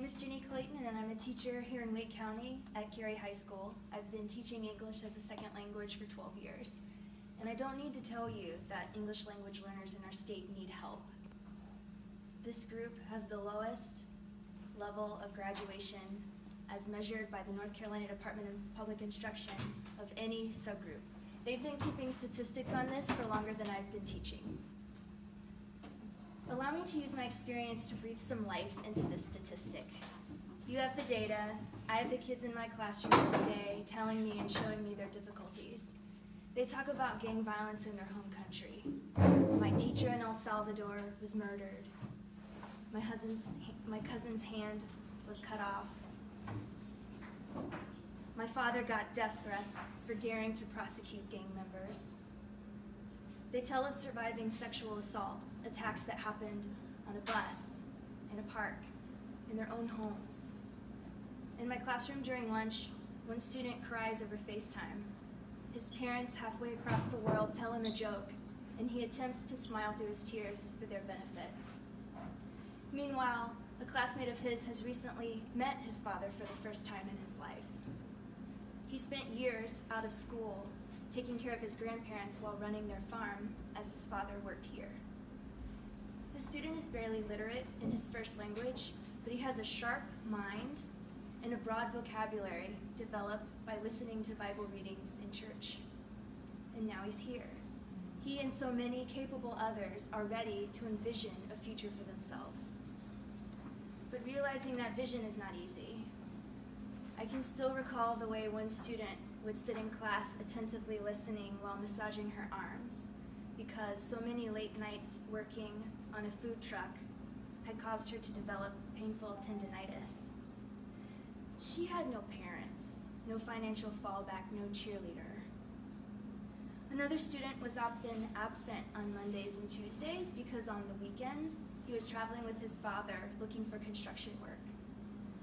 is Jenny Clayton, and I'm a teacher here in Wake County at Gary High School. I've been teaching English as a second language for 12 years. And I don't need to tell you that English language learners in our state need help. This group has the lowest level of graduation as measured by the North Carolina Department of Public Instruction of any subgroup. They've been keeping statistics on this for longer than I've been teaching. Allow me to use my experience to breathe some life into this statistic. You have the data. I have the kids in my classroom every day telling me and showing me their difficulties. They talk about gang violence in their home country. My teacher in El Salvador was murdered. My cousin's hand was cut off. My father got death threats for daring to prosecute gang members. They tell of surviving sexual assault, attacks that happened on a bus, in a park, in their own homes. In my classroom during lunch, one student cries over FaceTime. His parents halfway across the world tell him a joke, and he attempts to smile through his tears for their benefit. Meanwhile, a classmate of his has recently met his father for the first time in his life. He spent years out of school taking care of his grandparents while running their farm as his father worked here. The student is barely literate in his first language, but he has a sharp mind and a broad vocabulary developed by listening to Bible readings in church. And now he's here. He and so many capable others are ready to envision a future for themselves. But realizing that vision is not easy. I can still recall the way one student would sit in class attentively listening while massaging her arms because so many late nights working on a food truck had caused her to develop painful tendinitis. She had no parents, no financial fallback, no cheerleader. Another student was often absent on Mondays and Tuesdays because on the weekends he was traveling with his father looking for construction work.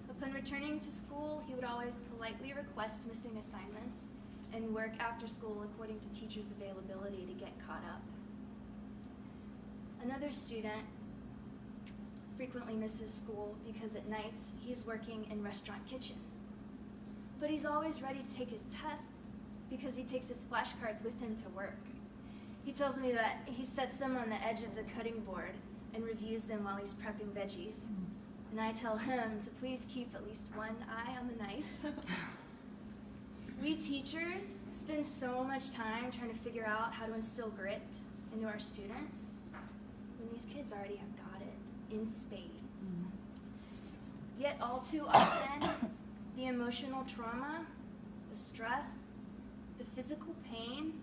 Upon returning to school, he would always politely request missing assignments and work after school according to teachers' availability to get caught up. Another student frequently misses school because at nights he's working in restaurant kitchen. But he's always ready to take his tests because he takes his flashcards with him to work. He tells me that he sets them on the edge of the cutting board and reviews them while he's prepping veggies. And I tell him to please keep at least one eye on the knife. We teachers spend so much time trying to figure out how to instill grit into our students when these kids already have got it in spades. Yet all too often, the emotional trauma, the stress, the physical pain,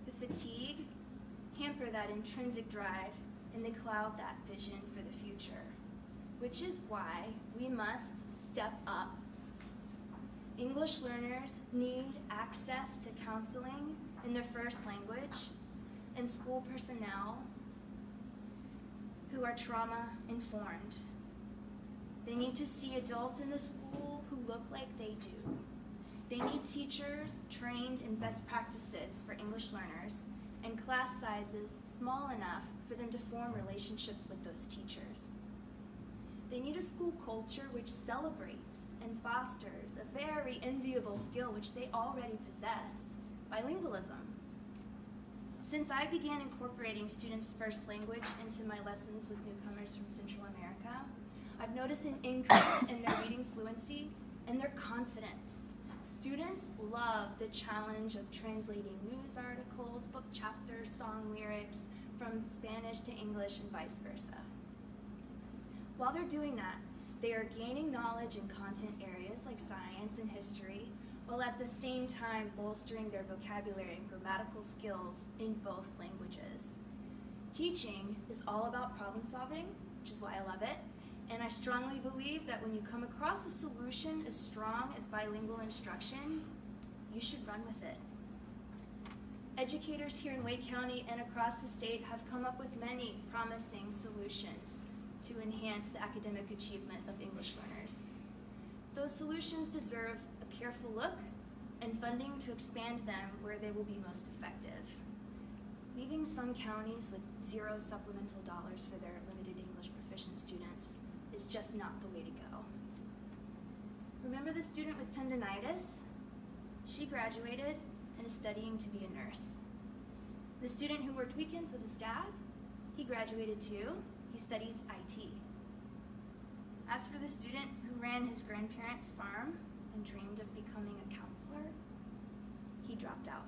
the fatigue hamper that intrinsic drive and they cloud that vision for the future. Which is why we must step up. English learners need access to counseling in their first language and school personnel who are trauma-informed. They need to see adults in the school who look like they do. They need teachers trained in best practices for English learners and class sizes small enough for them to form relationships with those teachers. They need a school culture which celebrates and fosters a very enviable skill which they already possess, bilingualism. Since I began incorporating students' first language into my lessons with newcomers from Central America, I've noticed an increase in their reading fluency and their confidence. Students love the challenge of translating news articles, book chapters, song lyrics from Spanish to English and vice versa. While they're doing that, they are gaining knowledge in content areas like science and history, while at the same time bolstering their vocabulary and grammatical skills in both languages. Teaching is all about problem solving, which is why I love it, and I strongly believe that when you come across a solution as strong as bilingual instruction, you should run with it. Educators here in Wake County and across the state have come up with many promising solutions to enhance the academic achievement of English learners. Those solutions deserve a careful look and funding to expand them where they will be most effective. Leaving some counties with zero supplemental dollars for their limited English proficient students is is just not the way to go. Remember the student with tendinitis? She graduated and is studying to be a nurse. The student who worked weekends with his dad? He graduated too. He studies IT. As for the student who ran his grandparents' farm and dreamed of becoming a counselor, he dropped out.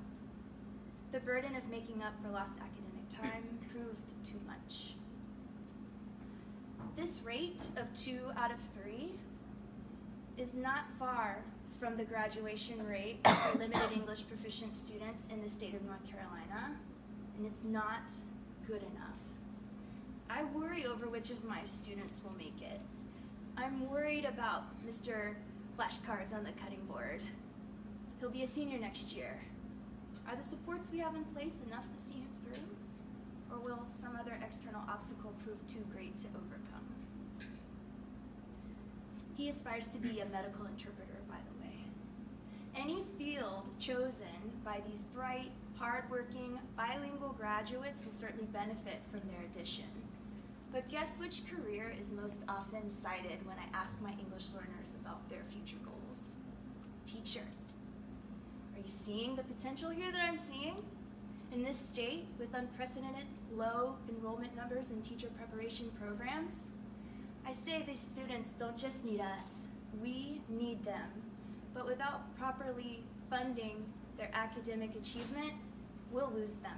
The burden of making up for lost academic time proved too much. This rate of 2 out of 3 is not far from the graduation rate for limited English proficient students in the state of North Carolina, and it's not good enough. I worry over which of my students will make it. I'm worried about Mr. Flashcards on the cutting board. He'll be a senior next year. Are the supports we have in place enough to see him through? Or will some other external obstacle prove too great to overcome? He aspires to be a medical interpreter, by the way. Any field chosen by these bright, hardworking, bilingual graduates will certainly benefit from their addition. But guess which career is most often cited when I ask my English learners about their future goals? Teacher. Are you seeing the potential here that I'm seeing? In this state, with unprecedented low enrollment numbers in teacher preparation programs, I say these students don't just need us, we need them. But without properly funding their academic achievement, we'll lose them.